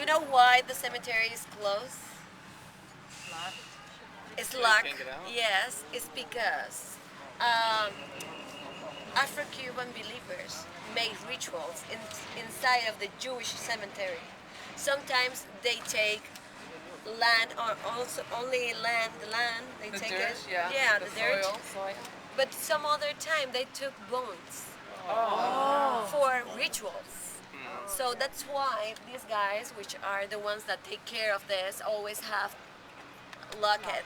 you know why the cemetery is closed? It's locked. Yes, it's because um, Afro-Cuban believers made rituals inside of the Jewish cemetery. Sometimes they take land or also only land, the land, they The take dirt, it. yeah. Yeah, The the dirt. soil. But some other time they took bones Oh. for rituals. So that's why these guys, which are the ones that take care of this, always have locked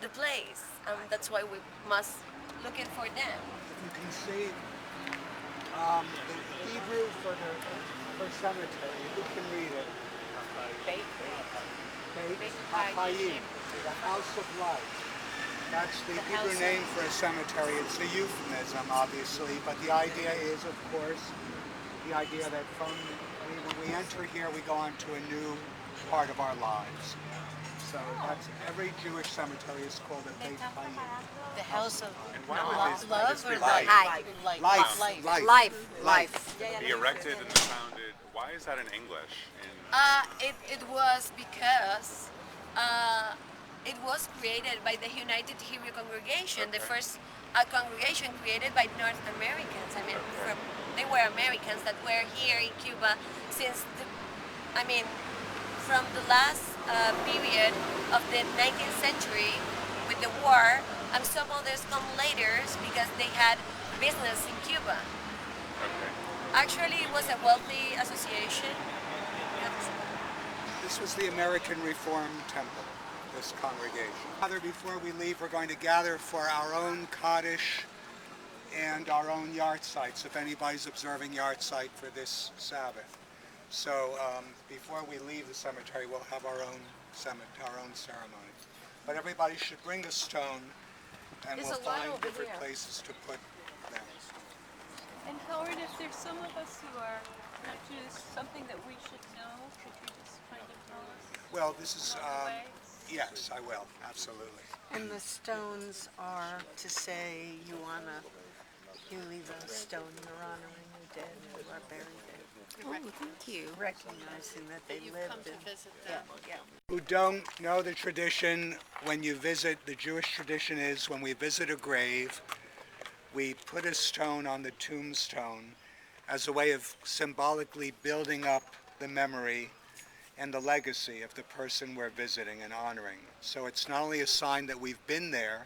the place. That's why we must looking for them. You can see the Hebrew for cemetery. You can read it. Beit HaChayim, the house of life. That's the Hebrew name for a cemetery. It's a euphemism, obviously, but the idea is, of course, the idea that when we enter here, we go on to a new part of our lives. So that's every Jewish cemetery is called a Beit Hayim. The house of Love or life? life? Life. He erected and founded. Why is that in English? It was because it was created by the United Hebrew Congregation, the first congregation created by North Americans. I mean, they were Americans that were here in Cuba since from the last period of the 19th century with the war, and some others come later because they had business in Cuba. Okay. Actually, it was a wealthy association. This was the American Reformed Temple, this congregation. Before we leave, we're going to gather for our own Kaddish and our own yard sites, if anybody's observing yard site for this Sabbath. So before we leave the cemetery, we'll have our own ceremony. But everybody should bring a stone, and we'll find different places to put them. And Howard, if there's some of us who are not Jews, something that we should know, could you just kind of tell us? Well, this is, along the way? yes, I will, absolutely. And the stones are to say you leave a stone, you're honoring the dead who are buried there. Oh, thank you. Recognizing that they lived Come to in. visit them. Who don't know the tradition, when you visit, the Jewish tradition is when we visit a grave, we put a stone on the tombstone as a way of symbolically building up the memory and the legacy of the person we're visiting and honoring. So it's not only a sign that we've been there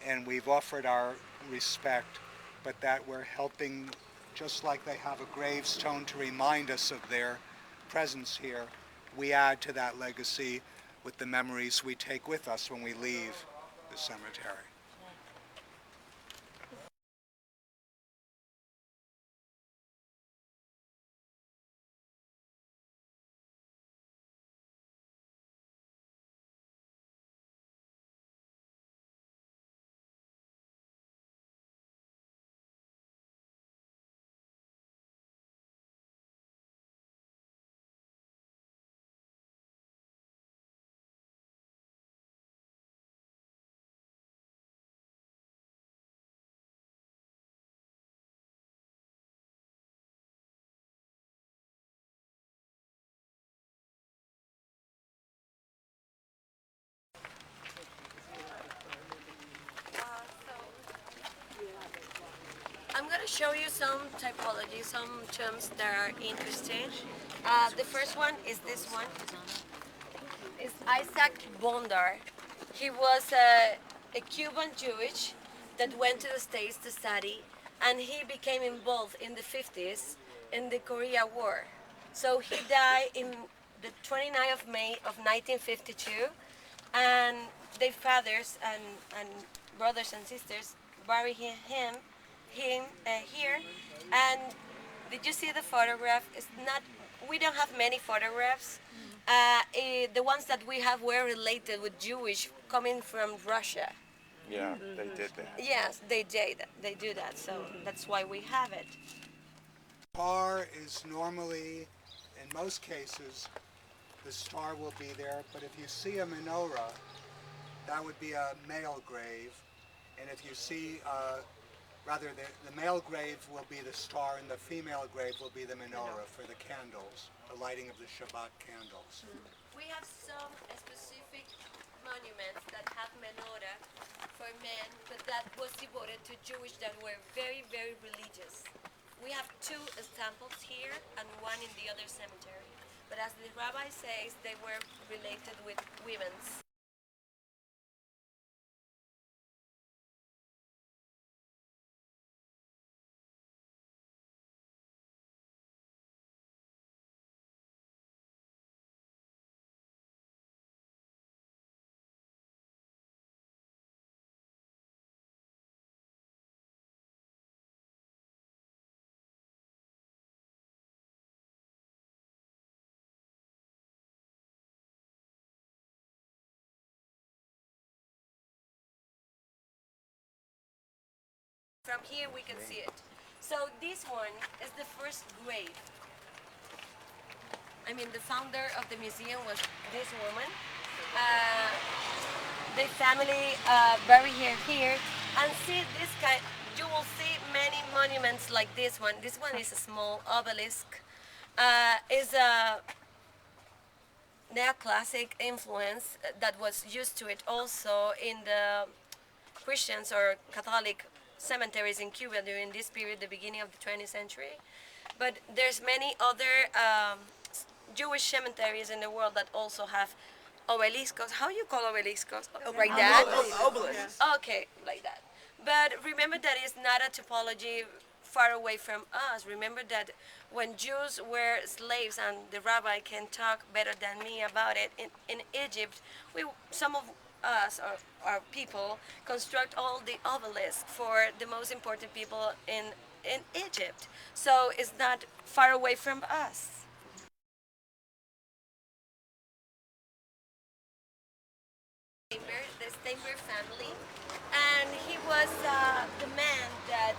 and we've offered our respect, but that we're helping, just like they have a gravestone to remind us of their presence here, we add to that legacy with the memories we take with us when we leave the cemetery. I'm going to show you some typology, some terms that are interesting. The first one is this one. It's Isaac Bondar. He was a Cuban Jewish that went to the States to study, and he became involved in the 50s in the Korea War. So he died in the 29th of May of 1952, and their fathers and brothers and sisters buried him here. And did you see the photograph? It's not. We don't have many photographs. The ones that we have were related with Jewish coming from Russia. Yeah, they did that. Yes, they did. They do that. So that's why we have it. Star is normally, in most cases, the star will be there, but if you see a menorah, that would be a male grave. And if you see rather the male grave will be the star and the female grave will be the menorah for the candles, the lighting of the Shabbat candles. We have some specific monuments that have menorah for men, but that was devoted to Jewish that were very, very religious. We have two examples here and one in the other cemetery. But as the rabbi says, they were related with women's. From here we can see it. So this one is the first grave. I mean, the founder of the museum was this woman. The family buried her here, and see this kind. You will see many monuments like this one. This one is a small obelisk. Is a neoclassic influence that was used to it also in the Christians or Catholic cemeteries in Cuba during this period, the beginning of the 20th century. But there's many other Jewish cemeteries in the world that also have obeliscos. How you call obeliscos? Like that? Obelisk. Okay, like that. But remember that it's not a topology far away from us. Remember that when Jews were slaves, and the rabbi can talk better than me about it, in Egypt, some of us, our people, construct all the obelisks for the most important people in Egypt. So it's not far away from us. The Steinberg family, and he was the man that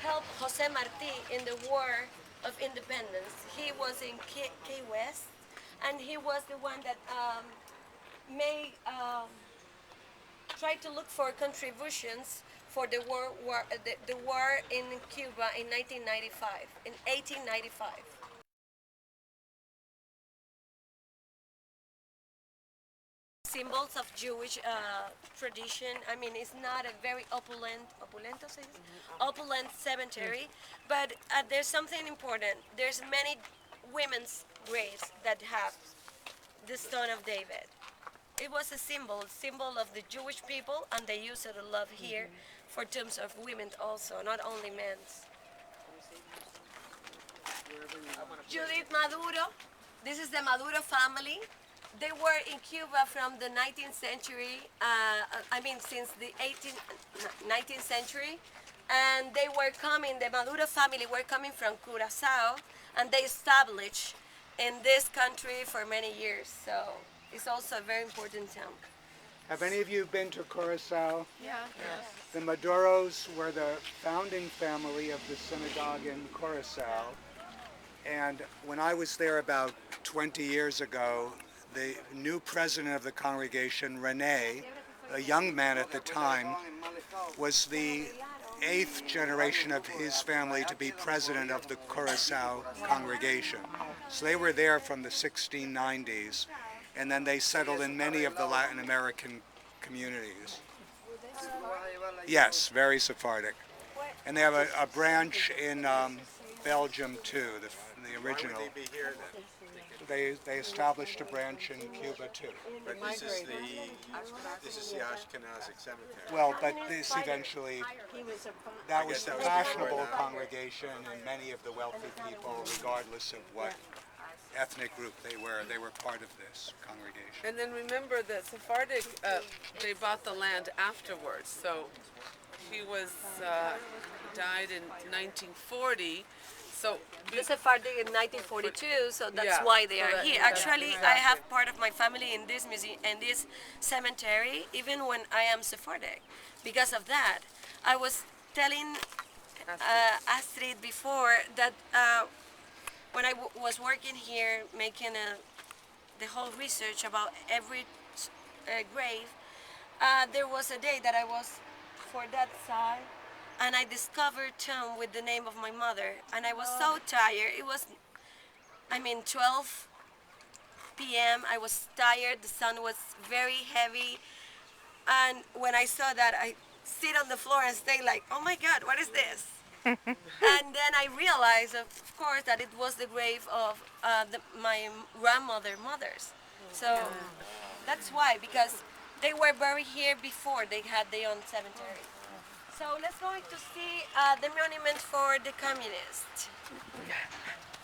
helped Jose Marti in the War of Independence. He was in Key West, and he was the one that made tried to look for contributions for the war in Cuba in 1995, in 1895. Symbols of Jewish tradition. I mean, it's not a very opulent cemetery, but there's something important. There's many women's graves that have the Stone of David. It was a symbol of the Jewish people, and they use it a lot here for tombs of women also, not only men's. Judith Maduro. This is the Maduro family. They were in Cuba from the 19th century, since the 19th century, and they were coming, the Maduro family were coming from Curacao, and they established in this country for many years, so it's also a very important town. Have any of you been to Curacao? Yeah. The Maduros were the founding family of the synagogue in Curacao, and when I was there about 20 years ago, the new president of the congregation, Rene, a young man at the time, was the 8th generation of his family to be president of the Curacao congregation. So they were there from the 1690s, and then they settled in many of the Latin American communities. Yes, very Sephardic. And they have a branch in Belgium too, the original. Why would they be here then? They established a branch in Cuba too. But this is the Ashkenazic cemetery. Well, but this eventually, that was the that was fashionable before that. congregation, and many of the wealthy people, regardless of what ethnic group they were part of this congregation. And then remember that Sephardic, they bought the land afterwards. So he was died in 1940. So The Sephardic in 1942, so that's Yeah, why they so are that- here. that's Actually, I exactly. have part of my family in this museum, in this cemetery, even when I am Sephardic. Because of that, I was telling Astrid before that when I was working here, making the whole research about every grave, there was a day that I was for that side, and I discovered tomb with the name of my mother, and I was so tired. It was, 12 p.m. I was tired. The sun was very heavy, and when I saw that, I sit on the floor and stay like, oh my God, what is this? And then I realized, of course, that it was the grave of my mothers. So that's why, because they were buried here before they had their own cemetery. So let's go to see the monument for the communists.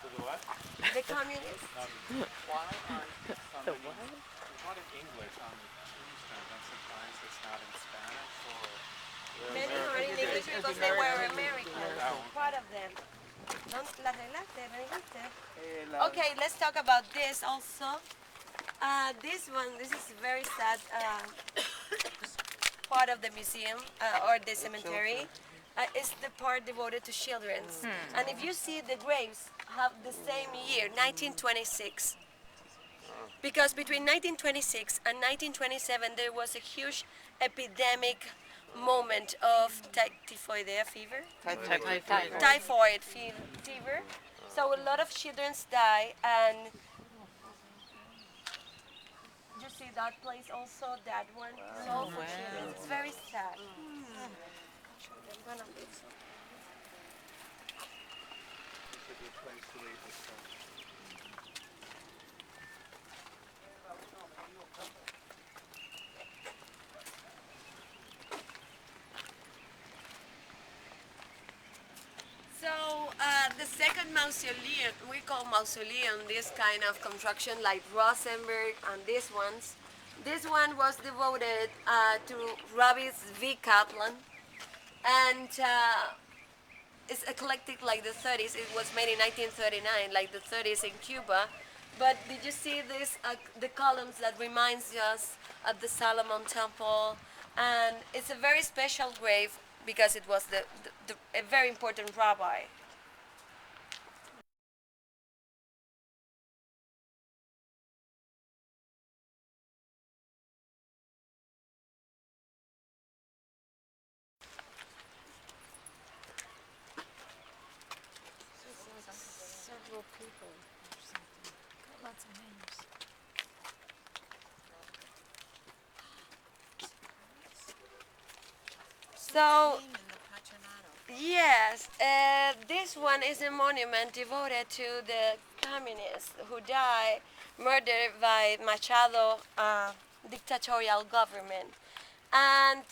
The what? The communists. Why aren't some there's not in English on the tombstone? I'm surprised it's not in Spanish or Many are in English because they were Americans, part of them. Las arreglaste, me dijiste. Okay, let's talk about this also. This is very sad part of the museum or the cemetery. It's the part devoted to children. And if you see, the graves have the same year, 1926. Because between 1926 and 1927 there was a huge epidemic moment of typhoid fever. Typhoid fever. So a lot of children die, and you see that place also, that one. It's all for children. It's very sad. It's a good place to leave the stone. So the second mausoleum, we call mausoleum this kind of construction like Rosenberg and these ones. This one was devoted to Rabbi V. Kaplan, and it's eclectic like the 30s. It was made in 1939, like the 30s in Cuba. But did you see this? The columns that reminds us of the Solomon Temple, and it's a very special grave because it was a very important rabbi. Several people. Lots of names. So, yes, this one is a monument devoted to the communists who died murdered by Machado dictatorial government. And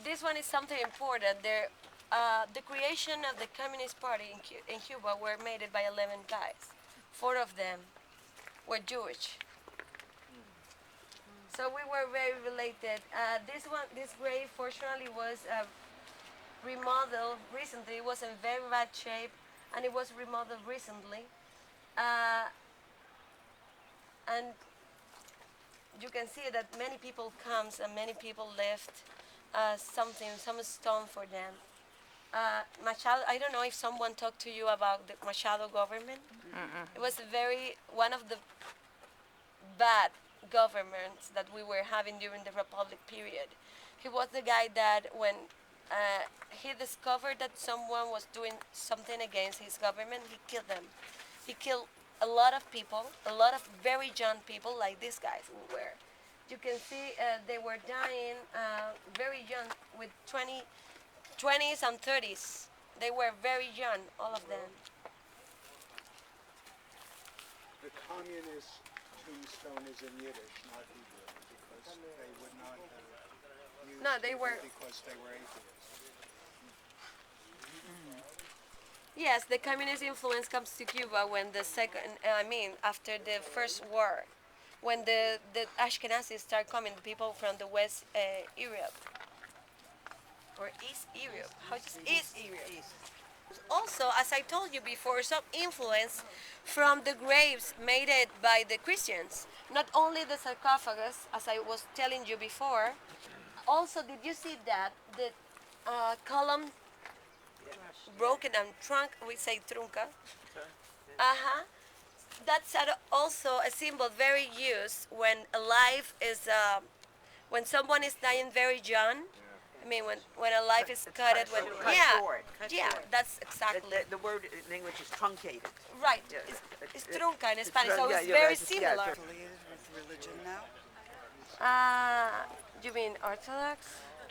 this one is something important. The creation of the Communist Party in Cuba were made by 11 guys. 4 of them were Jewish. So we were very related. This grave, fortunately, was remodeled recently. It was in very bad shape, and it was remodeled recently. And you can see that many people comes and many people left some stone for them. Machado, I don't know if someone talked to you about the Machado government. It was one of the bad governments that we were having during the Republic period. He was the guy that when he discovered that someone was doing something against his government, he killed them. He killed a lot of people, a lot of very young people like these guys who were. You can see they were dying very young with 20s and 30s. They were very young, all of them. The communist tombstone is in Yiddish, not Hebrew, because they would not have used No, they were. because they were atheists. Yes, the communist influence comes to Cuba when after the first war, when the Ashkenazis start coming, the people from the West Europe, or East Europe. How is East Europe? Also, as I told you before, some influence from the graves made it by the Christians. Not only the sarcophagus, as I was telling you before. Also, did you see that the column broken and trunk? We say trunca. That's also a symbol very used when a life is when someone is dying very young. I mean, when a life is cut, when cut yeah, short, cut yeah, short. that's exactly The word in English is truncated. right. Yeah, It's trunca in Spanish, trun- so yeah, it's yeah, very that's- yeah, similar. Affiliated with religion now? You mean Orthodox?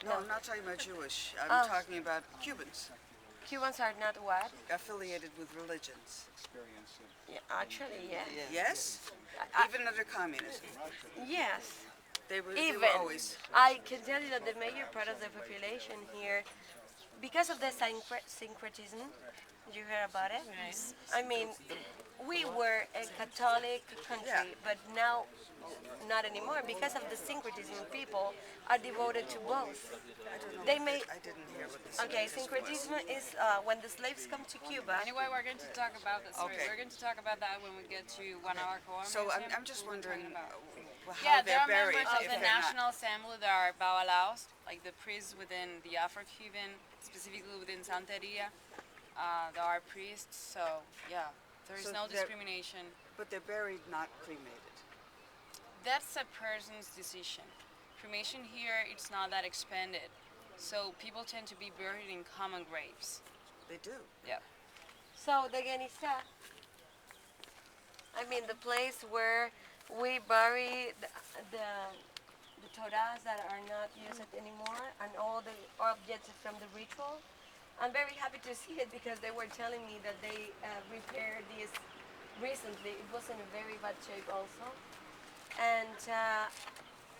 No, I'm not talking about Jewish. I'm Oh. talking about Cubans Cubans are not what? affiliated with religions. Yeah, actually, yeah. Yes? Even under communism. Yes. They were Even always. I can tell you that the major part of the population here, because of the syncretism, did you hear about it? I mean, we were a Catholic country, but now not anymore because of the syncretism. People are devoted to both. I don't know. They may. I didn't hear what this Okay, was. syncretism is when the slaves come to Cuba. Anyway, we're going to talk about this. Okay. We're going to talk about that when we get to Guanabacoa. So Museum. I'm just wondering how Yeah, there they're are buried members of if the they're not. National Assembly that are Babalaos, like the priests within the Afro-Cuban, specifically within Santeria. There are priests, so yeah, there is So no they're- discrimination. But they're buried, not cremated. That's a person's decision. Cremation here, it's not that expanded, so people tend to be buried in common graves. They do. Yeah. So the Geniza, I mean the place where we bury the Torahs that are not used anymore and all the objects from the ritual. I'm very happy to see it because they were telling me that they repaired this recently. It was in a very bad shape also. And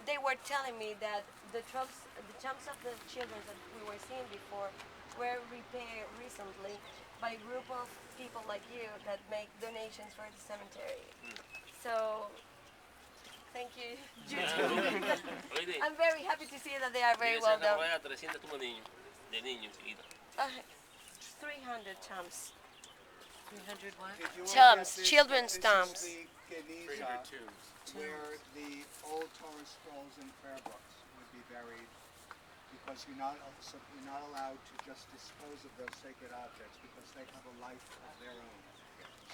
they were telling me that the chumps of the children that we were seeing before were repaired recently by a group of people like you that make donations for the cemetery. So, thank you. You too. I'm very happy to see that they are very well done. 300 tumbas de niños chiquitos. 300 chumps. 300 what? If you want Chumps, to get this, children's this chumps. is the Geniza, 300 tombs. where the old Torah scrolls and prayer books would be buried, because you're not allowed to just dispose of those sacred objects because they have a life of their own.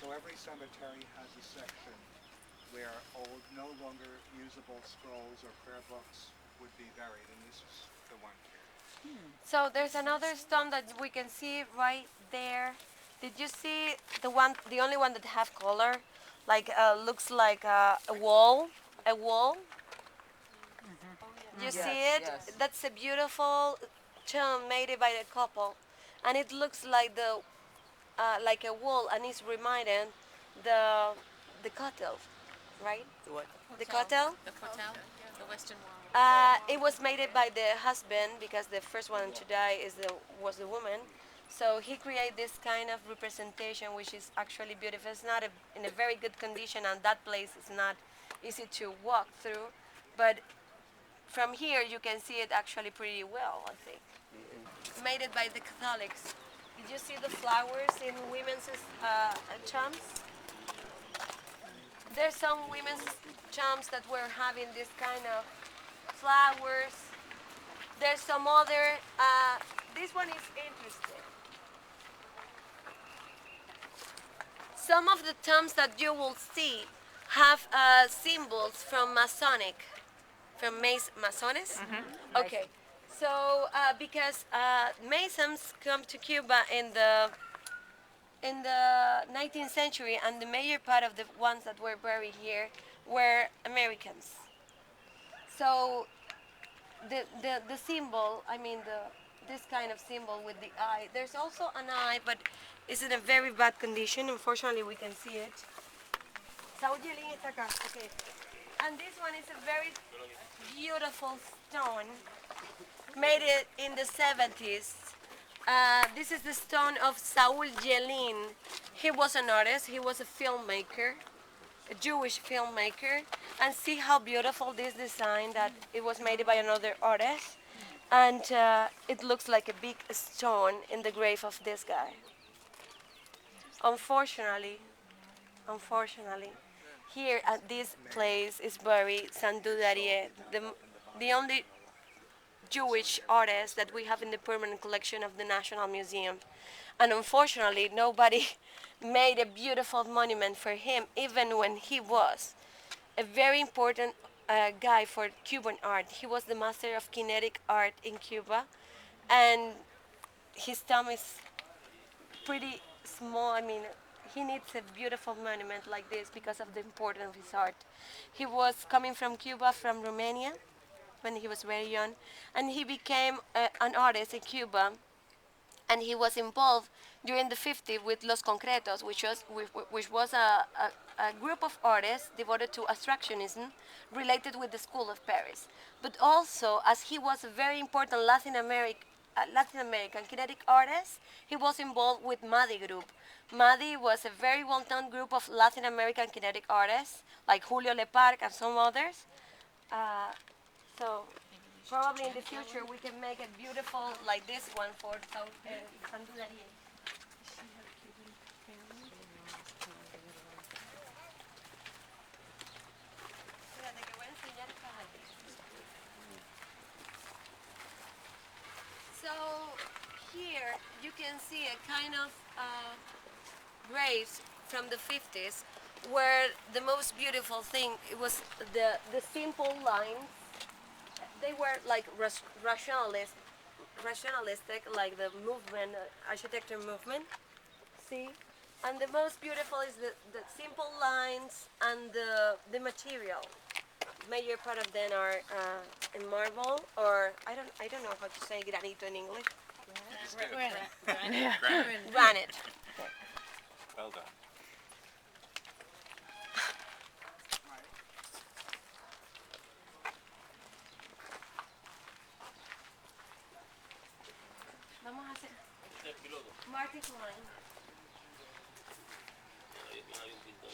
So every cemetery has a section where old, no longer usable scrolls or prayer books would be buried, and this is the one here. So there's another stone that we can see right there. Did you see the only one that have color? Like looks like a wall, a wall. You see it? yes. That's a beautiful tomb made by the couple, and it looks like a wall, and it's reminding the kotel, right? The what? The kotel. The hotel, the Western Wall. It was made by the husband because the first one to die was the woman. So he created this kind of representation, which is actually beautiful. It's not in a very good condition, and that place is not easy to walk through. But from here, you can see it actually pretty well, I think. Made it by the Catholics. Did you see the flowers in women's chums? There's some women's chums that were having this kind of flowers. There's some other. This one is interesting. Some of the tombs that you will see have symbols from Masones? Okay. So because Masons come to Cuba in the 19th century, and the major part of the ones that were buried here were Americans. So the symbol, I mean this kind of symbol with the eye. There's also an eye, but it's in a very bad condition. Unfortunately, we can see it. Saúl Yelín está acá. Okay. And this one is a very beautiful stone, made it in the 70s. This is the stone of Saúl Yelín. He was an artist. He was a filmmaker, a Jewish filmmaker. And see how beautiful this design that it was made by another artist. And it looks like a big stone in the grave of this guy. Unfortunately, here at this place is buried Sandu Darye, the only Jewish artist that we have in the permanent collection of the National Museum. And unfortunately, nobody made a beautiful monument for him, even when he was a very important guy for Cuban art. He was the master of kinetic art in Cuba, and his tomb is pretty small. I mean, he needs a beautiful monument like this because of the importance of his art. He was coming from Cuba, from Romania, when he was very young, and he became an artist in Cuba, and he was involved during the 50s with Los Concretos, which was a group of artists devoted to abstractionism related with the School of Paris. But also, as he was a very important Latin American kinetic artist, he was involved with MADI group. MADI was a very well-known group of Latin American kinetic artists, like Julio Leparc and some others. So probably in the future we can make it beautiful like this one for Sandudaría. Fíjate que voy a enseñar cada día. So here you can see a kind of graves from the 50s where the most beautiful thing it was the simple lines. They were like rationalistic, like the movement, architecture movement. See, and the most beautiful is the simple lines and the material. Major part of them are in marble, or I don't know how to say granito in English. Granite. Well done. Vamos a hacer Este es piloto. Martin line. El avión pintado.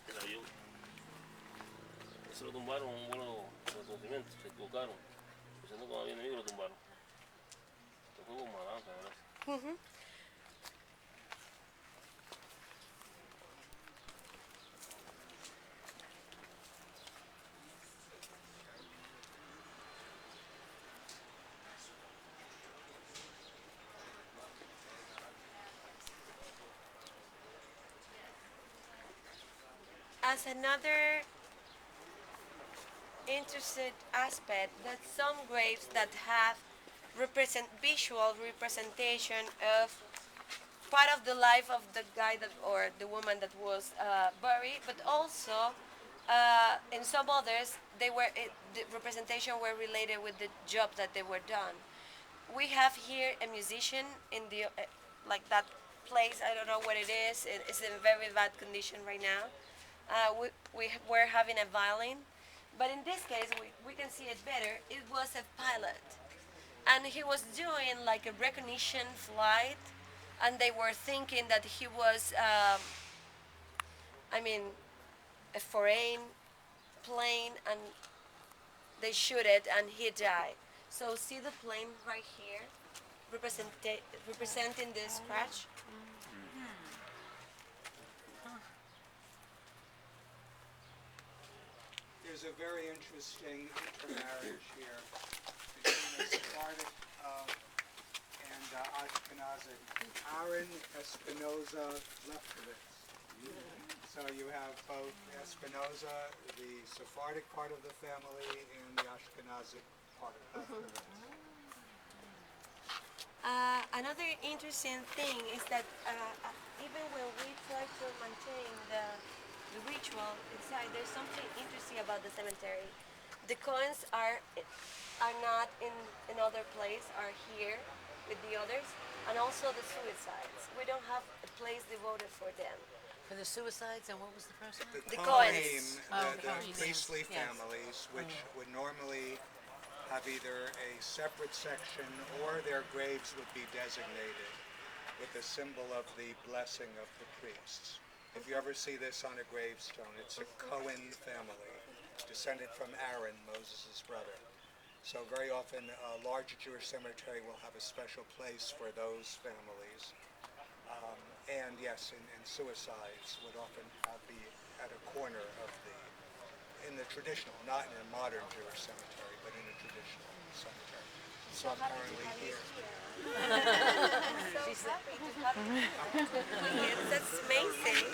El avión. Eso lo tumbaron un vuelo de reconocimiento, se equivocaron. Pensando que había enemigo lo tumbaron. Esto fue como malanza, ¿verdad? As another interesting aspect, that some graves that have visual representation of part of the life of the guy that or the woman that was buried, but also in some others the representation were related with the job that they were done. We have here a musician in the like that place. I don't know what it is. It's in very bad condition right now. We were having a violin, but in this case we can see it better. It was a pilot, and he was doing like a recognition flight, and they were thinking that he was, a foreign plane, and they shoot it, and he died. So see the plane right here, representing the scratch. There's a very interesting intermarriage here between a Sephardic and Ashkenazic. Aaron Espinoza Lefkowitz. So you have both Espinoza, the Sephardic part of the family, and the Ashkenazic part of Lefkowitz. Another interesting thing is that even when we try to maintain the ritual inside, there's something interesting about the cemetery. The coins are not in other place, are here with the others, and also the suicides. We don't have a place devoted for them. For the suicides, and what was the first one? The coins. Kohanim, the priestly families, which would normally have either a separate section or their graves would be designated with the symbol of the blessing of the priests. If you ever see this on a gravestone, it's a Cohen family, descended from Aaron, Moses' brother. So very often a large Jewish cemetery will have a special place for those families. And yes, and suicides would often be at a corner of in the traditional, not in a modern Jewish cemetery, but in a traditional cemetery. So I'm currently here. So happy to have you. Yes, that's amazing.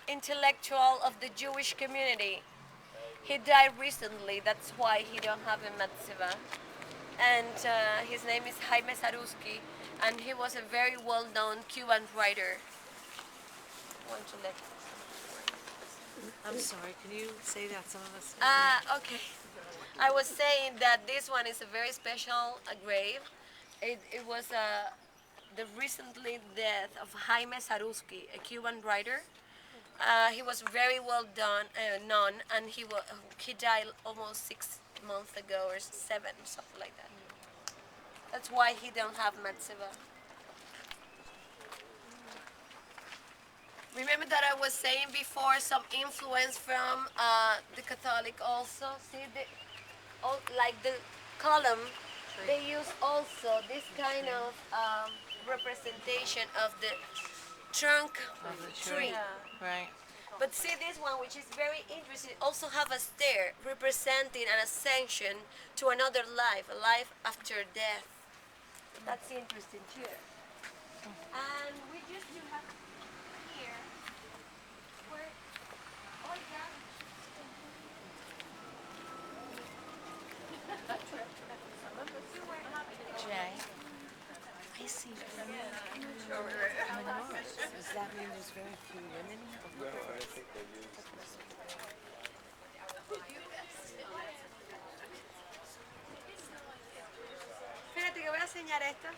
Intellectual of the Jewish community. He died recently, that's why he don't have a mitzvah. and his name is Jaime Saruski, and he was a very well-known Cuban writer. Want to let? I'm sorry, can you say that some of us? Okay. I was saying that this one is a very special grave. It was the recently death of Jaime Saruski, a Cuban writer. He was very well known, and he died almost 6 months ago or 7, something like that. That's why he don't have Matsiva. Remember that I was saying before some influence from the Catholic also. See like the column, they use also this kind of representation of the trunk Of the tree. Right. But see this one, which is very interesting, also have a stair representing an ascension to another life, a life after death. That's interesting too. And we used to have here where Ojeda. Jay, I see menorahs. Does that mean there's very few women? Espérate que voy a enseñar esto.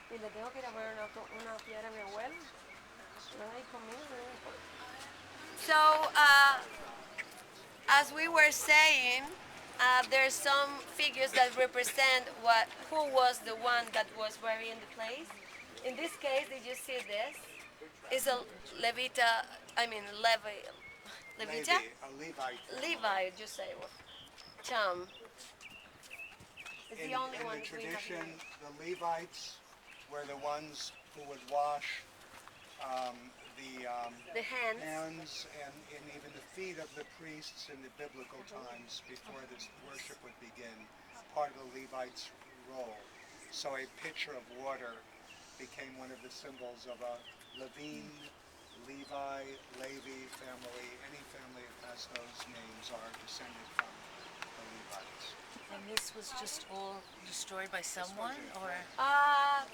Y le tengo que ir a poner una piedra a mi abuelo. No hay conmigo. So, as we were saying, there's some figures that represent who was the one that was buried in the place. In this case, did you see this? It's a Levita, Levita? A Levite. Levi, just say what? Chum. It's In the only the one we have tradition, here. the Levites were the ones who would wash The hands. hands and even the feet of the priests in the biblical times before this worship would begin, part of the Levites' role. So a pitcher of water became one of the symbols of a Levine, Levi, Levi family. Any family that has those names are descended from the Levites. And this was just all destroyed by someone, or?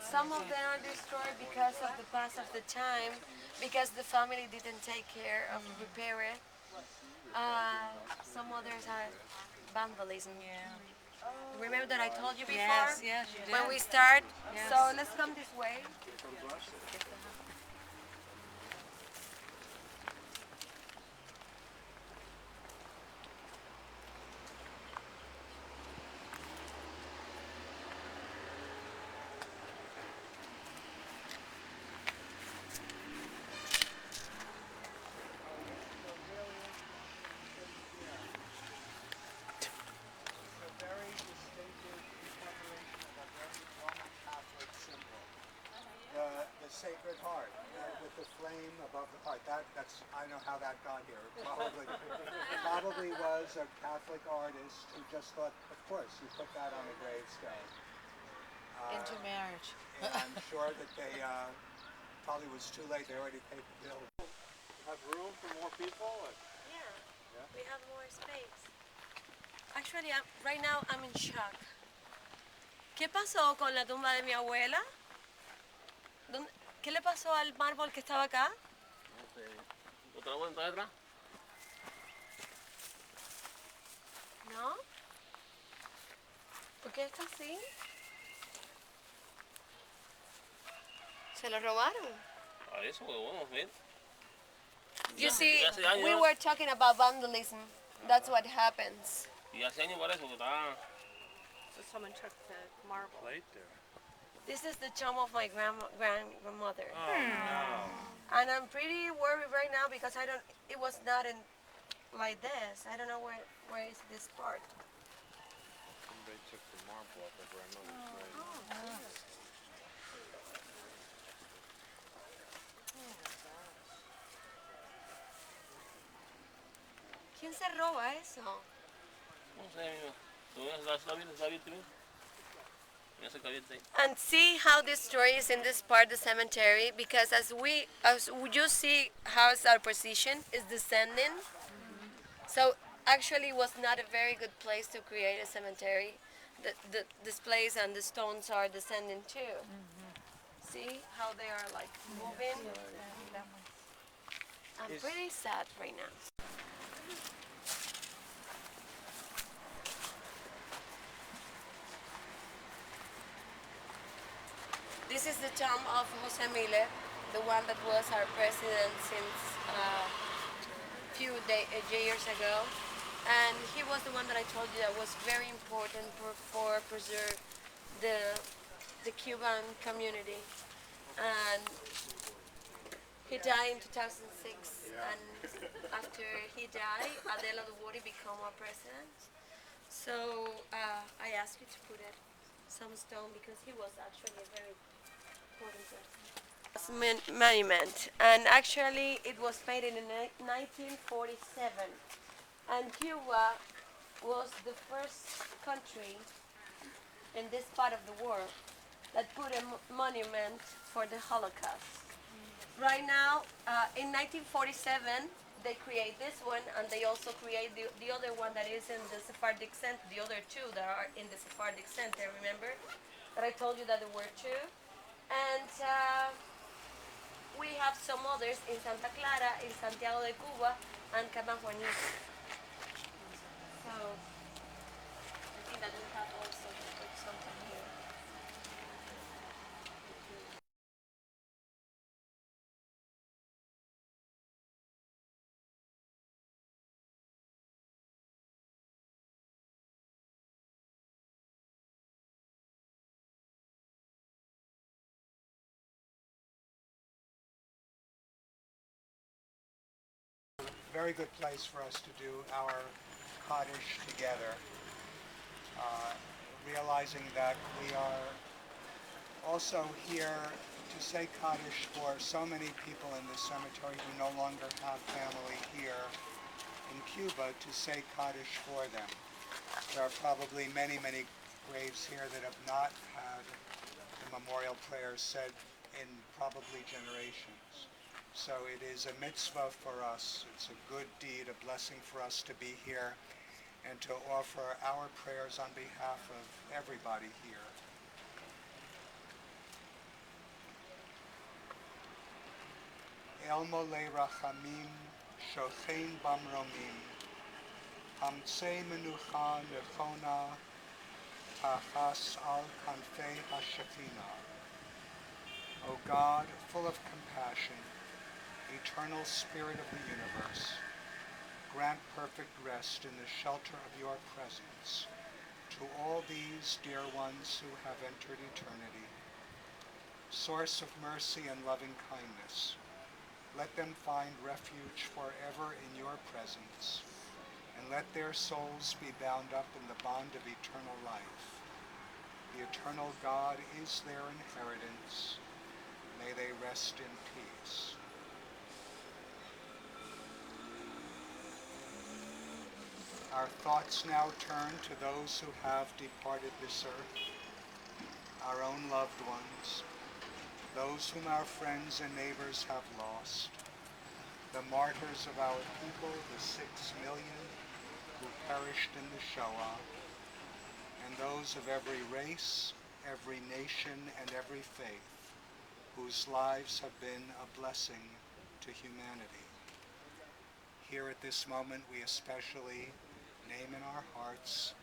Some of them are destroyed because of the pass of the time, because the family didn't take care of repair it. Some others are vandalism. Yeah. Remember that I told you before? Yes, you did. When we start. Yes. So let's come this way. It's a very distinctive incorporation of a very Roman Catholic symbol. The Sacred Heart with the flame above the heart. I know how that got here. Probably was a Catholic artist who just thought, of course, you put that on a gravestone. Intermarriage. And I'm sure that they probably was too late. They already paid the bill. Have room for more people? Yeah, we have more space. Actually, right now I'm in shock. ¿Qué pasó con la tumba de mi abuela? ¿Qué le pasó al mármol que estaba acá? ¿Otra vuelta de atrás? ¿No? ¿Por qué está así? ¿Se lo robaron? A eso, bueno, bien. You see, hace años- we were talking about vandalism. That's what happens. Y hace años para eso que estaba... So someone took the marble. Plate there. This is the tomb of my grandmother. Oh, no. And I'm pretty worried right now because it was not like this. I don't know where is this part. Somebody took the marble off of grandmother's grave. ¿Quién se roba eso? No sé, mira. ¿Tú ves la víctima? Me hace cabeza ahí. And see how this story is in this part of the cemetery, because as you see how our position is descending, so actually it was not a very good place to create a cemetery. This place and the stones are descending too. See how they are like moving? I'm pretty sad right now. This is the tomb of Jose Miller, the one that was our president since years ago. And he was the one that I told you that was very important for preserve the Cuban community. And he died in 2006, and after he died, Adela Dubois became our president. So I asked you to put it some stone because he was actually a very important person. Monument, and actually it was painted in 1947, and Cuba was the first country in this part of the world that put a monument for the Holocaust. Right now, in 1947, they create this one, and they also create the other one that is in the Sephardic Center, the other two that are in the Sephardic Center, remember? That I told you that there were two. And we have some others in Santa Clara, in Santiago de Cuba, and Cama Juanita. So, I think that we have also something here. Very good place for us to do our Kaddish together, realizing that we are also here to say Kaddish for so many people in the cemetery who no longer have family here in Cuba, to say Kaddish for them. There are probably many, many graves here that have not had the memorial prayers said in probably generations. So it is a mitzvah for us. It's a good deed, a blessing for us to be here and to offer our prayers on behalf of everybody here. El mole rachamim, shochein bamromim, hamtzei menucha nechona, tachas al kanfei hashekhinah. O God, full of compassion, eternal Spirit of the universe, grant perfect rest in the shelter of your presence to all these dear ones who have entered eternity. Source of mercy and loving kindness, let them find refuge forever in your presence, and let their souls be bound up in the bond of eternal life. The eternal God is their inheritance. May they rest in peace. Our thoughts now turn to those who have departed this earth, our own loved ones, those whom our friends and neighbors have lost, the martyrs of our people, the 6 million who perished in the Shoah, and those of every race, every nation, and every faith, whose lives have been a blessing to humanity. Here at this moment, we especially name in our hearts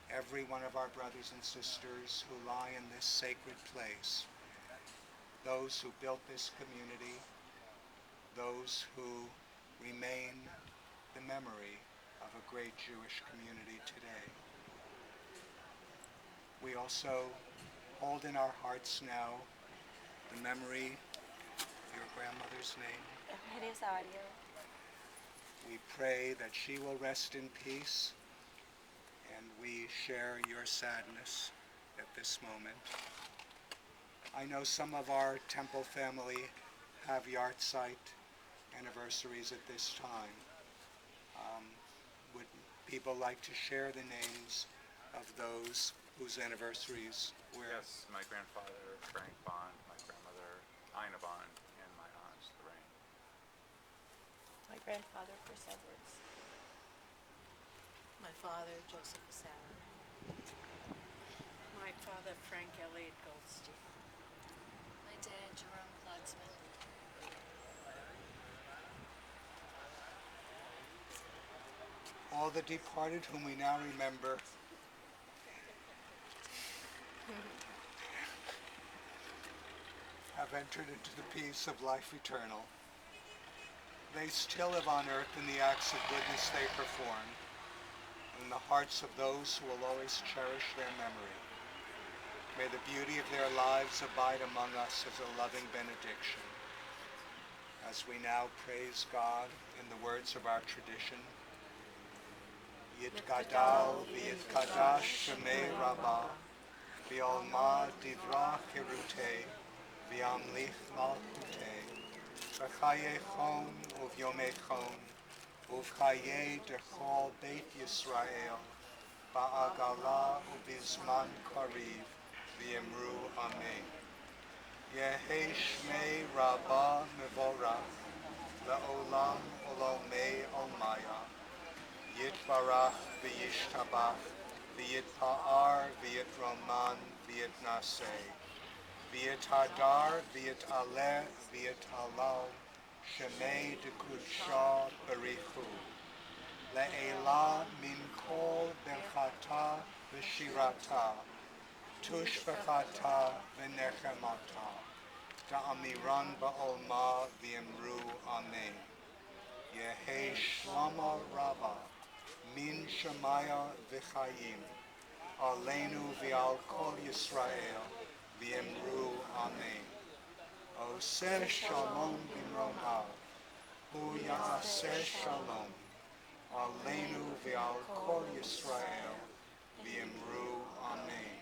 every one of our brothers and sisters who lie in this sacred place, those who built this community, those who remain the memory of a great Jewish community today. We also hold in our hearts now the memory of your grandmother's name. We pray that she will rest in peace, and we share your sadness at this moment. I know some of our temple family have yahrzeit anniversaries at this time. Would people like to share the names of those whose anniversaries were. Yes, my grandfather, Frank Bond, my grandmother, Ina Bond, and my aunt, Lorraine. My grandfather, Chris Edwards. My father, Joseph Sarah. My father, Frank Elliott Goldstein. My dad, Jerome Klotzman. All the departed whom we now remember have entered into the peace of life eternal. They still live on earth in the acts of goodness they perform, and in the hearts of those who will always cherish their memory. May the beauty of their lives abide among us as a loving benediction. As we now praise God in the words of our tradition, Yitgadal v'yitkadash shemei Rabbah, v'yolma divrach hirutei, v'yamlich malchutei, v'chayechon uvyomechon, uv'chayei dechol Beit Yisrael, ba'agala ubizman kariv, v'yemru amen. Yehi shmei Rabbah mevorach, le'olam olomei olmaya, Yitbarach v'yishtabach, v'yitpa'ar v'yitroman v'yitnaseh, v'yithadar v'yitaleh v'yitalal, shemei dekudsha barichu, le'ela min kol berchata v'shirata, tushbachata v'nechemata, da'amiran ba'olma v'yemru amen. Yehi shlama rabbah, min Shemaya v'chayim, aleinu v'al kol Yisrael, v'yemru amen. Oseh shalom b'mromav, hu ya'aseh shalom, aleinu v'al kol Yisrael, v'yemru amen.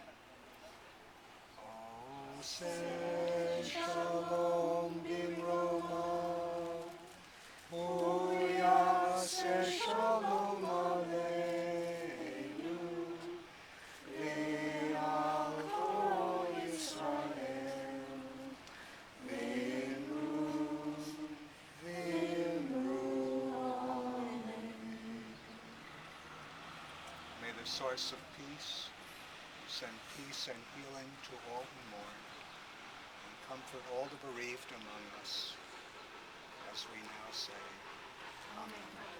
Oseh shalom b'mromav, hu ya'aseh shalom aleinu, v'al kol Yisrael, v'yemru amen. May the source of peace send peace and healing to all who mourn, and comfort all the bereaved among us, as we now say, Amen.